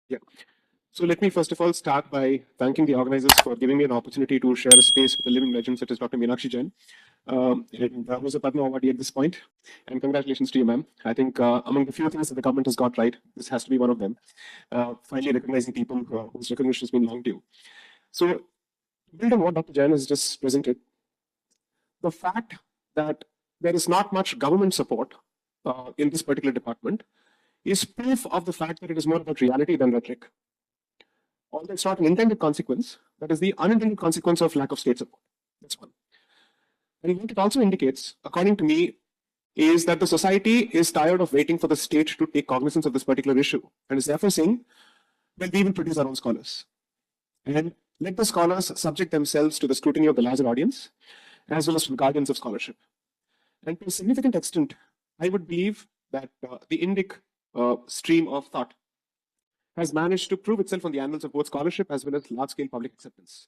Yeah. So let me first of all start by thanking the organizers for giving me an opportunity to share a space with a living legend such as Dr. Meenakshi Jain, who's a Padma awardee at this point. And congratulations to you, ma'am. I think among the few things that the government has got right, this has to be one of them. Finally recognizing people whose recognition has been long due. So, build on what Dr. Jain has just presented, the fact that there is not much government support in this particular department is proof of the fact that it is more about reality than rhetoric. Although it's not an intended consequence, that is the unintended consequence of lack of state support. That's one. And what it also indicates, according to me, is that the society is tired of waiting for the state to take cognizance of this particular issue and is therefore saying, well, we will produce our own scholars. And let the scholars subject themselves to the scrutiny of the larger audience, as well as to the guardians of scholarship. And to a significant extent, I would believe that the Indic stream of thought has managed to prove itself on the annals of both scholarship as well as large-scale public acceptance.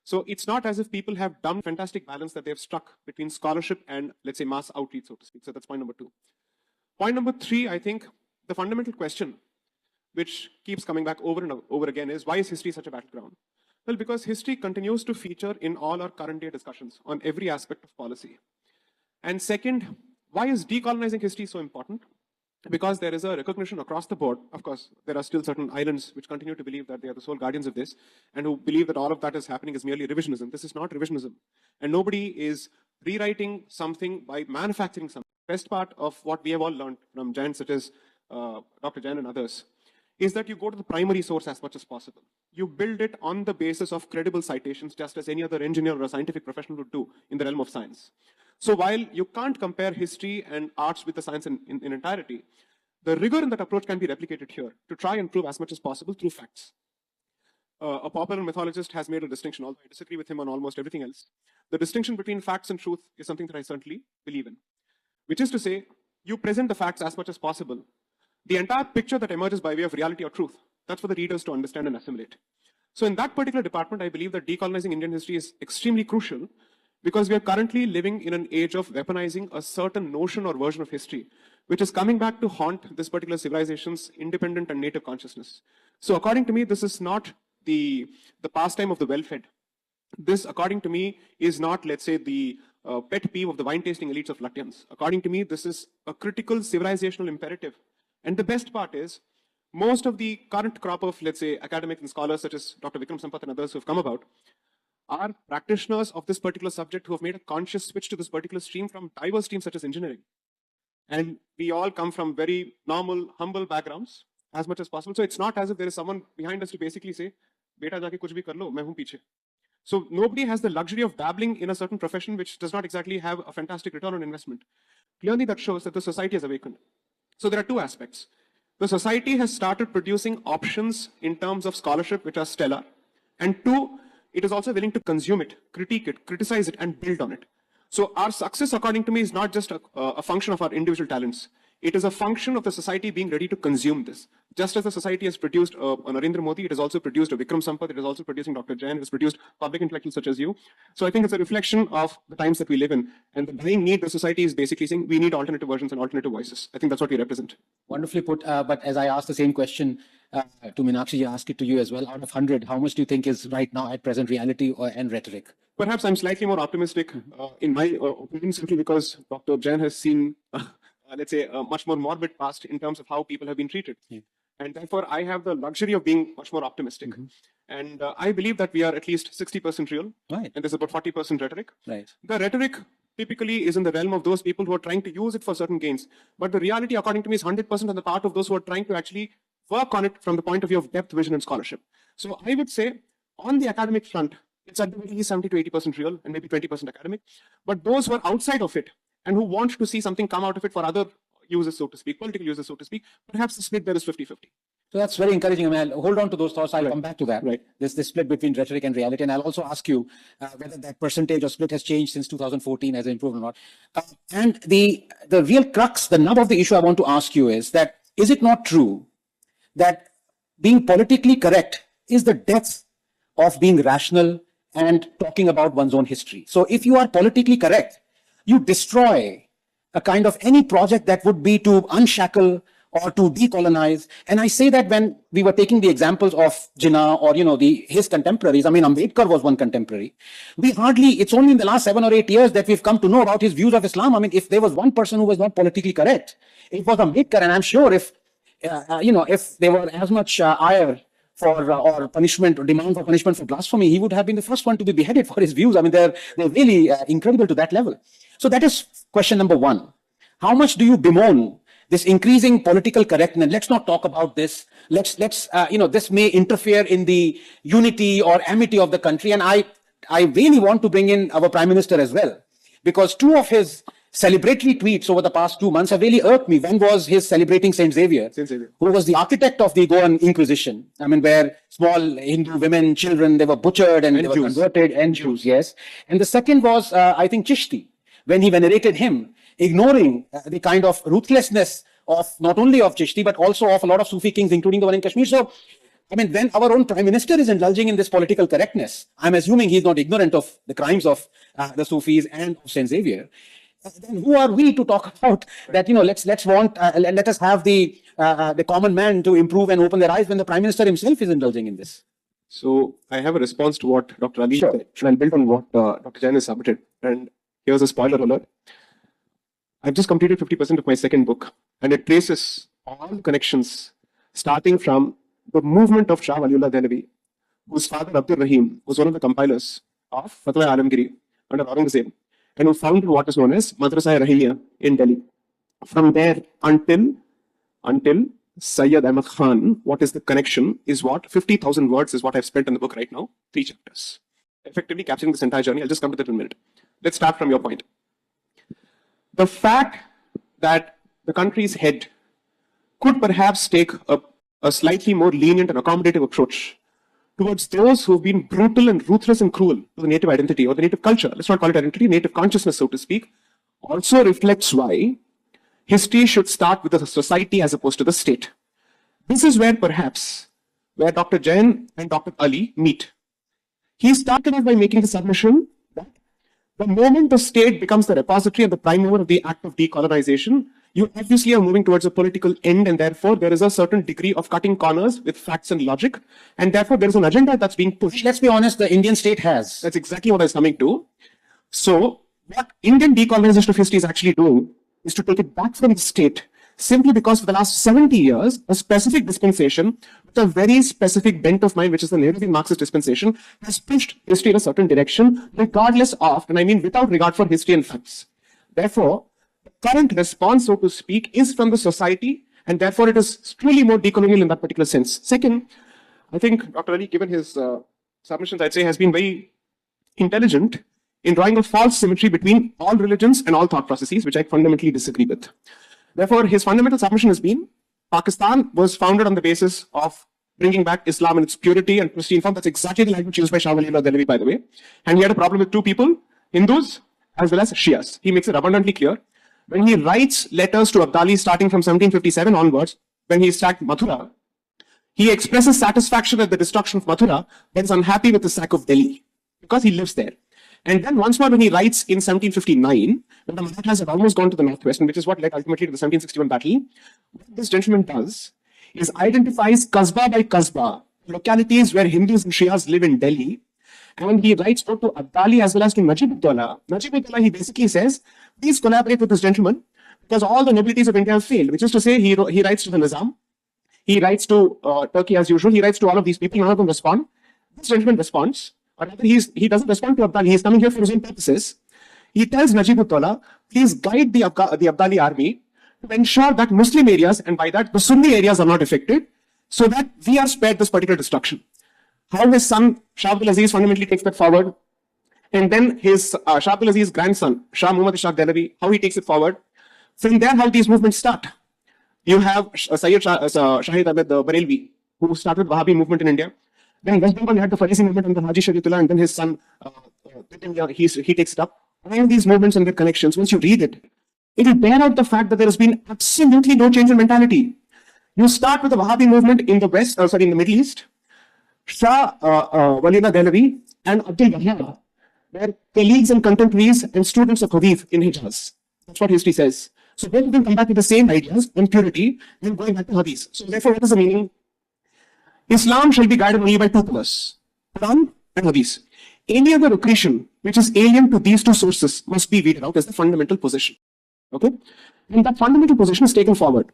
So it's not as if people have done fantastic balance that they have struck between scholarship and, let's say, mass outreach, so to speak. So that's point number two. Point number three, I think the fundamental question, which keeps coming back over and over again, is why is history such a battleground? Well, because history continues to feature in all our current day discussions on every aspect of policy. And second, why is decolonizing history so important? Because there is a recognition across the board. Of course, there are still certain islands which continue to believe that they are the sole guardians of this and who believe that all of that is happening is merely revisionism. This is not revisionism. And nobody is rewriting something by manufacturing something. The best part of what we have all learned from giants such as Dr. Jain and others is that you go to the primary source as much as possible. You build it on the basis of credible citations, just as any other engineer or a scientific professional would do in the realm of science. So while you can't compare history and arts with the science in entirety, the rigor in that approach can be replicated here to try and prove as much as possible through facts. A popular mythologist has made a distinction, although I disagree with him on almost everything else. The distinction between facts and truth is something that I certainly believe in, which is to say, you present the facts as much as possible. The entire picture that emerges by way of reality or truth, that's for the readers to understand and assimilate. So in that particular department, I believe that decolonizing Indian history is extremely crucial because we are currently living in an age of weaponizing a certain notion or version of history, which is coming back to haunt this particular civilization's independent and native consciousness. So according to me, this is not the pastime of the well-fed. This, according to me, is not, let's say, the pet peeve of the wine-tasting elites of Lutyens. According to me, this is a critical civilizational imperative. And the best part is, most of the current crop of, let's say, academics and scholars such as Dr. Vikram Sampath and others who have come about are practitioners of this particular subject who have made a conscious switch to this particular stream from diverse streams such as engineering. And we all come from very normal, humble backgrounds as much as possible. So it's not as if there is someone behind us to basically say, Beta jaake kuch bhi kar lo, main hu piche. So nobody has the luxury of dabbling in a certain profession which does not exactly have a fantastic return on investment. Clearly that shows that the society has awakened. So there are two aspects. The society has started producing options in terms of scholarship which are stellar. And two, it is also willing to consume it, critique it, criticize it, and build on it. So our success, according to me, is not just a function of our individual talents. It is a function of the society being ready to consume this. Just as the society has produced a Narendra Modi, it has also produced a Vikram Sampath, it is also producing Dr. Jain, it has produced public intellectuals such as you. So I think it's a reflection of the times that we live in. And the dying need, the society is basically saying we need alternative versions and alternative voices. I think that's what we represent. Wonderfully put. But as I asked the same question to Meenakshi, I ask it to you as well. Out of 100, how much do you think is right now at present reality and rhetoric? Perhaps I'm slightly more optimistic in my opinion, simply because Dr. Jain has seen, let's say, a much more morbid past in terms of how people have been treated. Yeah. And therefore, I have the luxury of being much more optimistic. And I believe that we are at least 60% real. Right. And there's about 40% rhetoric. Right. The rhetoric typically is in the realm of those people who are trying to use it for certain gains. But the reality, according to me, is 100% on the part of those who are trying to actually work on it from the point of view of depth, vision, and scholarship. So I would say, on the academic front, it's at the very least 70 to 80% real and maybe 20% academic. But those who are outside of it and who want to see something come out of it for other users, so to speak, political users, so to speak, perhaps the split there is 50-50. So that's very encouraging. I mean, I'll hold on to those thoughts. I'll come back to that. Right. This split between rhetoric and reality. And I'll also ask you whether that percentage or split has changed since 2014, has it improved or not. And the real crux, the nub of the issue I want to ask you is that, is it not true that being politically correct is the death of being rational and talking about one's own history? So if you are politically correct, you destroy a kind of any project that would be to unshackle or to decolonize. And I say that when we were taking the examples of Jinnah or, his contemporaries, I mean, Ambedkar was one contemporary. It's only in the last 7 or 8 years that we've come to know about his views of Islam. I mean, if there was one person who was not politically correct, it was Ambedkar. And I'm sure if there were as much ire for or punishment or demand for punishment for blasphemy, he would have been the first one to be beheaded for his views. I mean, they're really incredible to that level. So that is question number one. How much do you bemoan this increasing political correctness? Let's not talk about this. This may interfere in the unity or amity of the country. And I really want to bring in our Prime Minister as well, because two of his celebratory tweets over the past 2 months have really irked me. One was his celebrating Saint Xavier, who was the architect of the Goan Inquisition. I mean, where small Hindu women, children, they were butchered and they were converted, and Jews, yes. And the second was, I think, Chishti, when he venerated him, ignoring the kind of ruthlessness of not only of Chishti, but also of a lot of Sufi kings, including the one in Kashmir. So, I mean, when our own Prime Minister is indulging in this political correctness, I'm assuming he's not ignorant of the crimes of the Sufis and of Saint Xavier. Then who are we to talk about that? Let us have the common man to improve and open their eyes when the Prime Minister himself is indulging in this. So I have a response to what Dr. Ali said, and I'll build on what Dr. Jain has submitted. And here's a spoiler alert. I've just completed 50% of my second book, and it traces all the connections, starting from the movement of Shah Waliullah Dehlavi, whose father Abdul Rahim was one of the compilers of Fatwa Alamgiri under Aurangzeb, and who founded what is known as Madrasa-e-Rahimiyya in Delhi. From there until Sayyid Ahmad Khan, what is the connection is what 50,000 words is what I've spent in the book right now, 3 chapters. Effectively capturing this entire journey. I'll just come to that in a minute. Let's start from your point. The fact that the country's head could perhaps take a slightly more lenient and accommodative approach towards those who have been brutal and ruthless and cruel to the native identity or the native culture, let's not call it identity, native consciousness, so to speak, also reflects why history should start with the society as opposed to the state. This is where Dr. Jain and Dr. Ali meet. He started off by making the submission that the moment the state becomes the repository and the prime mover of the act of decolonization, you obviously are moving towards a political end, and therefore there is a certain degree of cutting corners with facts and logic, and therefore there is an agenda that's being pushed. Let's be honest, the Indian state has. That's exactly what I was coming to. So what Indian decolonization of history is actually doing is to take it back from the state, simply because for the last 70 years, a specific dispensation with a very specific bent of mind, which is the Nehruvian Marxist dispensation, has pushed history in a certain direction, regardless of, and I mean without regard for history and facts. Therefore, the current response, so to speak, is from the society, and therefore it is truly more decolonial in that particular sense. Second, I think Dr. Ali, given his submissions, I'd say has been very intelligent in drawing a false symmetry between all religions and all thought processes, which I fundamentally disagree with. Therefore, his fundamental submission has been, Pakistan was founded on the basis of bringing back Islam in its purity and pristine form. That's exactly the language used by Shah Waliullah Dehlavi, by the way. And he had a problem with two people, Hindus as well as Shias. He makes it abundantly clear. When he writes letters to Abdali starting from 1757 onwards, when he sacked Mathura, he expresses satisfaction at the destruction of Mathura, but is unhappy with the sack of Delhi, because he lives there. And then once more when he writes in 1759, when the Marathas had almost gone to the northwest, and which is what led ultimately to the 1761 battle, what this gentleman does is identifies Kasbah by Kasbah, localities where Hindus and Shias live in Delhi, and he writes both to Abdali as well as to Najib-ud-Dawla. Najib-ud-Dawla, he basically says, please collaborate with this gentleman, because all the nobilities of India have failed, which is to say, he writes to the Nizam, he writes to Turkey as usual, he writes to all of these people, none of them respond. This gentleman responds, or rather he doesn't respond to Abdali, he's coming here for his own purposes. He tells Najib-ud-Dawla, please guide the Abdali army to ensure that Muslim areas, and by that the Sunni areas, are not affected, so that we are spared this particular destruction. How his son Shah Abdul Aziz fundamentally takes that forward, and then his Shah Abdul Aziz's grandson Shah Muhammad Ishaq Dehlavi, how he takes it forward. From there, how these movements start. You have Sayyid Shahid Ahmed Barelvi, who started the Wahhabi movement in India. Then West Bengal, you had the Farisi movement under Haji Shariatullah, and then his son he takes it up. All these movements and their connections, once you read it, it will bear out the fact that there has been absolutely no change in mentality. You start with the Wahhabi movement in the West, in the Middle East. Shah Waliullah Dehlavi and Abdul were colleagues and contemporaries and students of Hadith in Hijaz. That's what history says. So then we can come back with the same ideas on purity and going back to Hadith. So therefore, what is the meaning? Islam shall be guided only by two pillars, Quran and Hadith. Any other accretion which is alien to these two sources must be weeded out as the fundamental position. Okay? And that fundamental position is taken forward.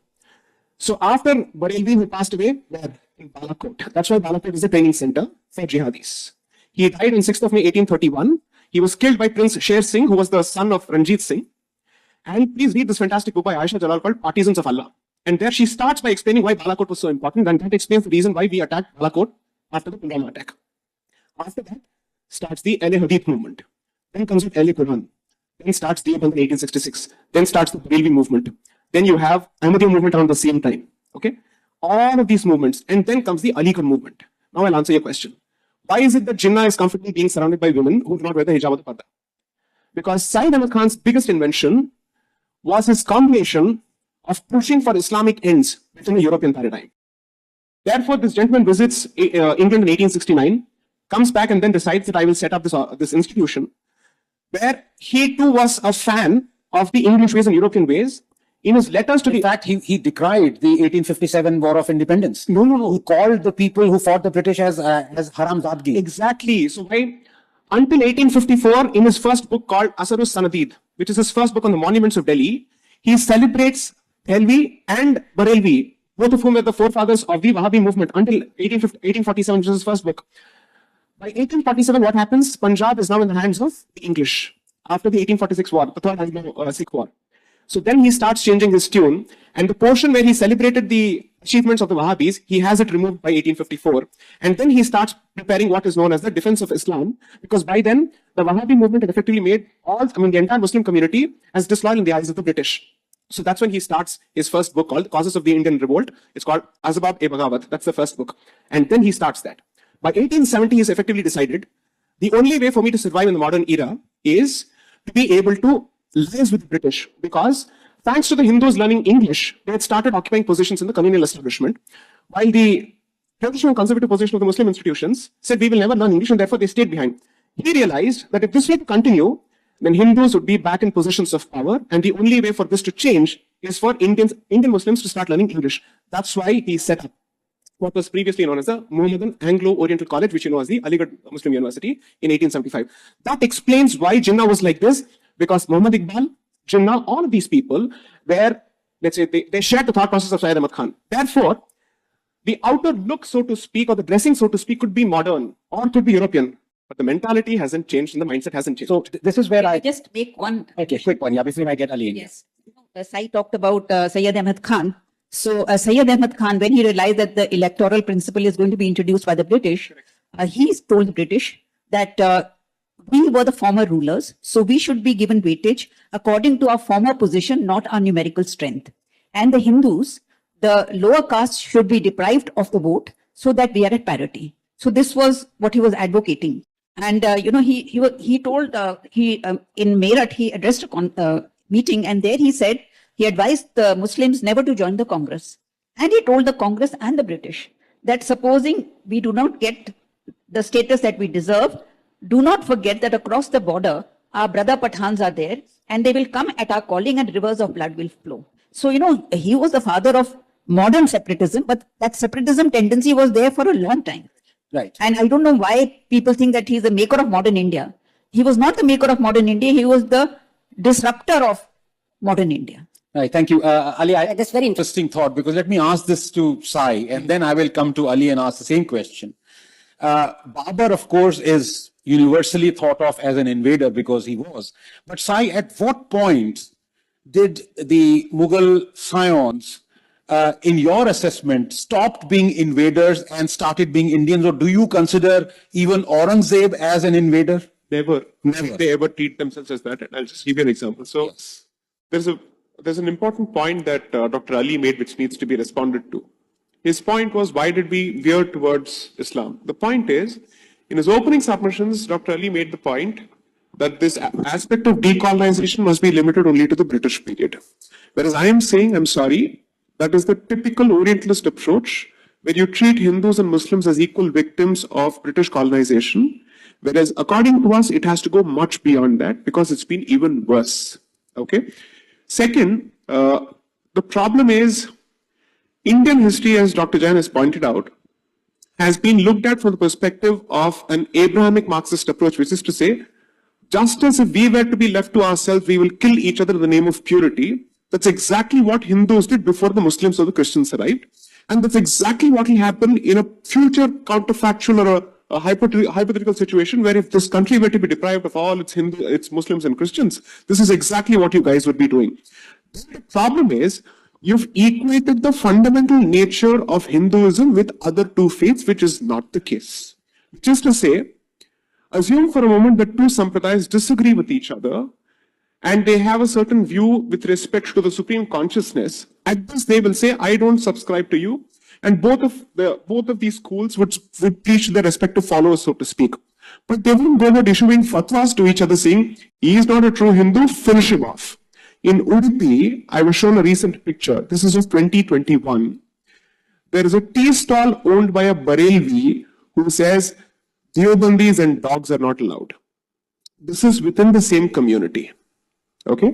So after Barelvi, who passed away, where? In Balakot. That's why Balakot is a training center for jihadis. He died on 6th of May 1831. He was killed by Prince Sher Singh, who was the son of Ranjit Singh. And please read this fantastic book by Aisha Jalal called Partisans of Allah. And there she starts by explaining why Balakot was so important, and that explains the reason why we attacked Balakot after the Pulwama attack. After that starts the LA Hadith movement. Then comes with LA Quran. Then starts Deoband in 1866. Then starts the Barelvi movement. Then you have Ahmadiyya movement around the same time. Okay? All of these movements. And then comes the Aligarh movement. Now I'll answer your question. Why is it that Jinnah is comfortably being surrounded by women who do not wear the hijab or the parda? Because Sayyid Ahmad Khan's biggest invention was his combination of pushing for Islamic ends within a European paradigm. Therefore, this gentleman visits England in 1869, comes back and then decides that I will set up this institution, where he too was a fan of the English ways and European ways. In his letters to In fact, he decried the 1857 War of Independence. No. He called the people who fought the British as haram zadgi. Exactly. So until 1854, in his first book called Asarus Sanadid, which is his first book on the monuments of Delhi, he celebrates Helvi and Barelvi, both of whom were the forefathers of the Wahhabi movement until 1847, which is his first book. By 1847, what happens? Punjab is now in the hands of the English after the 1846 war, the Third Anglo-Sikh War. So then he starts changing his tune, and the portion where he celebrated the achievements of the Wahhabis, he has it removed by 1854. And then he starts preparing what is known as the defense of Islam, because by then, the Wahhabi movement had effectively made the entire Muslim community as disloyal in the eyes of the British. So that's when he starts his first book called Causes of the Indian Revolt. It's called Azabab-e-Baghawat. That's the first book. And then he starts that. By 1870, he's effectively decided, the only way for me to survive in the modern era is to be able to liaise with the British, because thanks to the Hindus learning English, they had started occupying positions in the communal establishment, while the traditional conservative position of the Muslim institutions said we will never learn English, and therefore they stayed behind. He realized that if this were to continue, then Hindus would be back in positions of power, and the only way for this to change is for Indian Muslims to start learning English. That's why he set up what was previously known as the Mohammedan Anglo-Oriental College, which you know as the Aligarh Muslim University in 1875. That explains why Jinnah was like this, because Muhammad Iqbal, Jinnah, all of these people were, let's say, they shared the thought process of Sayyid Ahmad Khan. Therefore, the outer look, so to speak, or the dressing, so to speak, could be modern or could be European. But the mentality hasn't changed and the mindset hasn't changed. So this is where I just make one. Okay, quick one. Yeah, before I get Ali in. Yes. Sai talked about Sayyid Ahmad Khan. So Sayyid Ahmad Khan, when he realized that the electoral principle is going to be introduced by the British, he told the British that we were the former rulers, so we should be given weightage according to our former position, not our numerical strength. And the Hindus, the lower castes, should be deprived of the vote so that we are at parity. So this was what he was advocating. And he told in Meerut he addressed a meeting, and there he said he advised the Muslims never to join the Congress. And he told the Congress and the British that supposing we do not get the status that we deserve, do not forget that across the border, our brother Pathans are there, and they will come at our calling and rivers of blood will flow. So, he was the father of modern separatism, but that separatism tendency was there for a long time. Right. And I don't know why people think that he's the maker of modern India. He was not the maker of modern India. He was the disruptor of modern India. Right. Thank you. Ali, that's very interesting thought, because let me ask this to Sai, and then I will come to Ali and ask the same question. Babur, of course, is universally thought of as an invader because he was. But Sai, at what point did the Mughal scions, in your assessment, stopped being invaders and started being Indians? Or do you consider even Aurangzeb as an invader? Never. Never. They ever treat themselves as that. And I'll just give you an example. So Yes. there's an important point that Dr. Ali made, which needs to be responded to. His point was, why did we veer towards Islam? The point is, in his opening submissions, Dr. Ali made the point that this aspect of decolonization must be limited only to the British period. Whereas I am saying, I'm sorry, that is the typical Orientalist approach, where you treat Hindus and Muslims as equal victims of British colonization. Whereas according to us, it has to go much beyond that, because it's been even worse. Okay. Second, The problem is, Indian history, as Dr. Jain has pointed out, has been looked at from the perspective of an Abrahamic Marxist approach, which is to say, just as if we were to be left to ourselves, we will kill each other in the name of purity. That's exactly what Hindus did before the Muslims or the Christians arrived. And that's exactly what will happen in a future counterfactual or a hypothetical situation where if this country were to be deprived of all its Muslims and Christians, this is exactly what you guys would be doing. The problem is, you've equated the fundamental nature of Hinduism with other two faiths, which is not the case. Which is to say, assume for a moment that two sampradayas disagree with each other and they have a certain view with respect to the supreme consciousness. At this, they will say, I don't subscribe to you. And both of these schools would preach their respective followers, so to speak. But they won't go about issuing fatwas to each other saying, he is not a true Hindu, finish him off. In Udupi, I was shown a recent picture. This is of 2021. There is a tea stall owned by a Barelvi who says, Deobandis and dogs are not allowed. This is within the same community. Okay?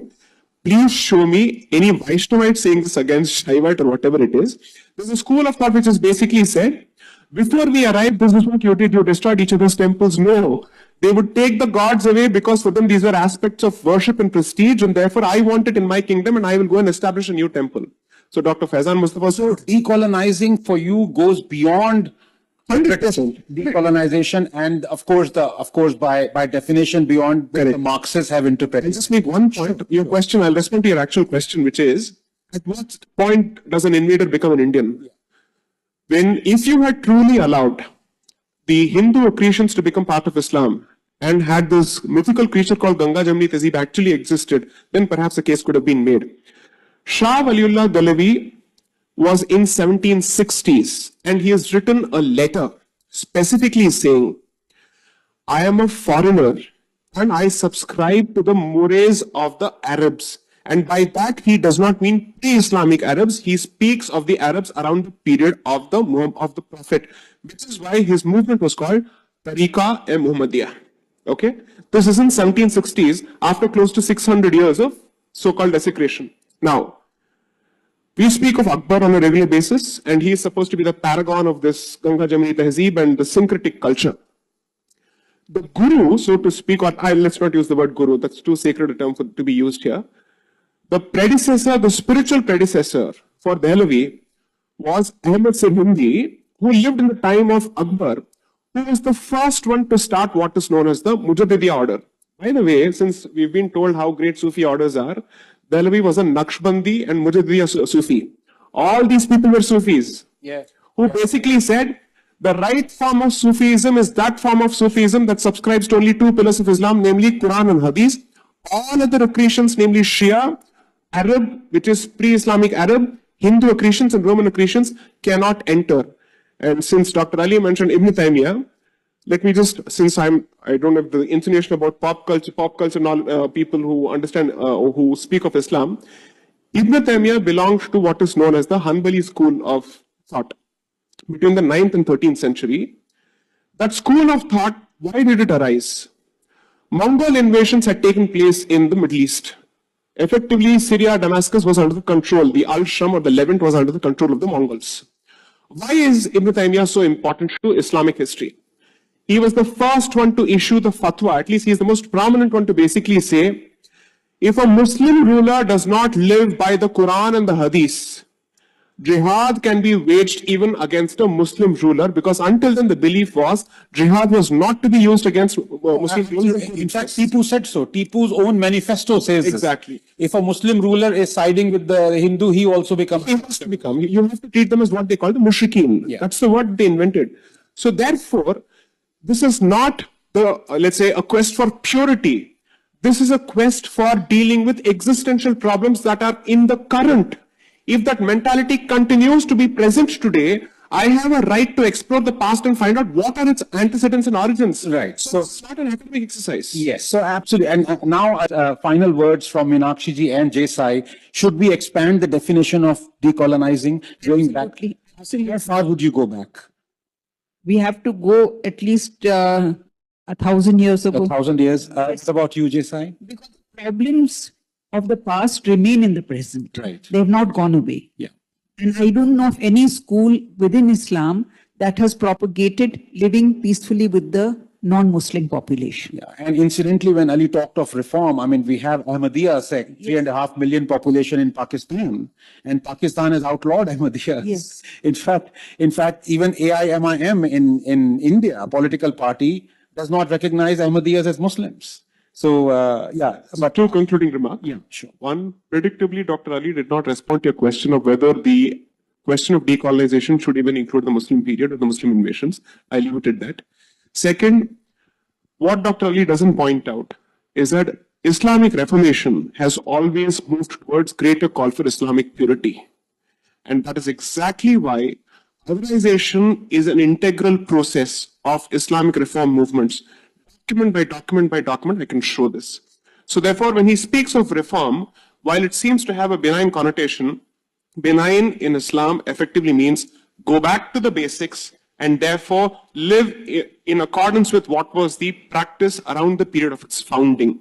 Please show me any Vaishnavite saying this against Shaivite or whatever it is. There's a school of thought which has basically said, before we arrived, this is what you did, you destroyed each other's temples. No, they would take the gods away because for them these were aspects of worship and prestige, and therefore I want it in my kingdom and I will go and establish a new temple. So Dr. Faizan Mustafa, So decolonizing for you goes beyond 100%. decolonization, and of course by definition beyond what the Marxists have I'll interpreted. just make one point. Your question, I'll respond to your actual question, which is, at what point does an invader become an Indian? When, if you had truly allowed the Hindu accretions to become part of Islam and had this mythical creature called Ganga Jamni Tehzeeb actually existed, then perhaps a case could have been made. Shah Waliullah Dalavi was in 1760s and he has written a letter specifically saying, I am a foreigner and I subscribe to the mores of the Arabs. And by that, he does not mean pre-Islamic Arabs. He speaks of the Arabs around the period of the Prophet, which is why his movement was called Tariqa-e-Muhammadiyah. Okay? This is in 1760s, after close to 600 years of so-called desecration. Now, we speak of Akbar on a regular basis, and he is supposed to be the paragon of this Ganga Jamni Tehzeeb and the syncretic culture. The guru, so to speak, or let's not use the word guru, that's too sacred a term to be used here. The predecessor, the spiritual predecessor for Dehlavi was Ahmad Sirhindi, who lived in the time of Akbar, who was the first one to start what is known as the Mujaddidiya order. By the way, since we've been told how great Sufi orders are, Dehlavi was a Naqshbandi and Mujaddidiya Sufi. All these people were Sufis, who basically said the right form of Sufism is that form of Sufism that subscribes to only two pillars of Islam, namely Quran and Hadith. All other accretions, namely Shia, Arab, which is pre-Islamic Arab, Hindu accretions and Roman accretions cannot enter. And since Dr. Ali mentioned Ibn Taymiyyah, let me just, since I don't have the insinuation about pop culture and all people who understand, who speak of Islam, Ibn Taymiyyah belonged to what is known as the Hanbali school of thought between the 9th and 13th century. That school of thought, why did it arise? Mongol invasions had taken place in the Middle East. Effectively, Syria, Damascus was under the control. The Al-Sham or the Levant was under the control of the Mongols. Why is Ibn Taymiyyah so important to Islamic history? He was the first one to issue the fatwa, at least he is the most prominent one to basically say, if a Muslim ruler does not live by the Quran and the Hadith, jihad can be waged even against a Muslim ruler, because until then the belief was jihad was not to be used against Muslim rulers. In fact, Tipu said so. Tipu's own manifesto says Exactly. this. If a Muslim ruler is siding with the Hindu, he also becomes. He has to become. You have to treat them as what they call the mushrikeen. That's the word they invented. So therefore, this is not the, let's say, a quest for purity. This is a quest for dealing with existential problems that are in the current. If that mentality continues to be present today, I have a right to explore the past and find out what are its antecedents and origins. Right. So it's not an academic exercise. Yes, so absolutely. And now, final words from Meenakshi ji and Sai. Should we expand the definition of decolonizing? Going back, how far would you go back? We have to go at least 1,000 years ago. 1,000 years. What about you, Sai? Because the problems of the past remain in the present. Right. They have not gone away. Yeah. And I don't know of any school within Islam that has propagated living peacefully with the non-Muslim population. Yeah, and incidentally, when Ali talked of reform, I mean, we have Ahmadiyya sect, 3.5 million population in Pakistan, and Pakistan has outlawed Ahmadiyya. Yes. In fact, even AIMIM in India, a political party, does not recognize Ahmadiyyas as Muslims. So, yeah, But two concluding remarks. yeah, sure. One, predictably, Dr. Ali did not respond to your question of whether the question of decolonization should even include the Muslim period or the Muslim invasions. I leave it at that. Second, what Dr. Ali doesn't point out is that Islamic reformation has always moved towards greater call for Islamic purity. And that is exactly why Arabization is an integral process of Islamic reform movements. Document by document by document, I can show this. So therefore, when he speaks of reform, while it seems to have a benign connotation, benign in Islam effectively means go back to the basics and therefore live in accordance with what was the practice around the period of its founding.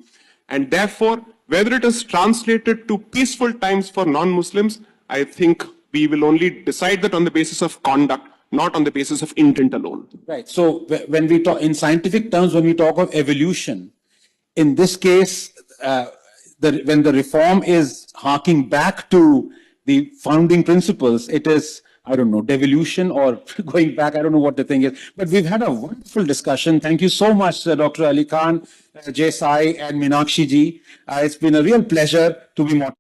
And therefore, whether it is translated to peaceful times for non-Muslims, I think we will only decide that on the basis of conduct, not on the basis of intent alone. Right. So when we talk in scientific terms, when we talk of evolution, in this case, when the reform is harking back to the founding principles, it is, I don't know, devolution or going back. I don't know what the thing is. But we've had a wonderful discussion. Thank you so much, Dr. Ali Khan, Jay Sai, and Meenakshi ji. It's been a real pleasure to be moderating.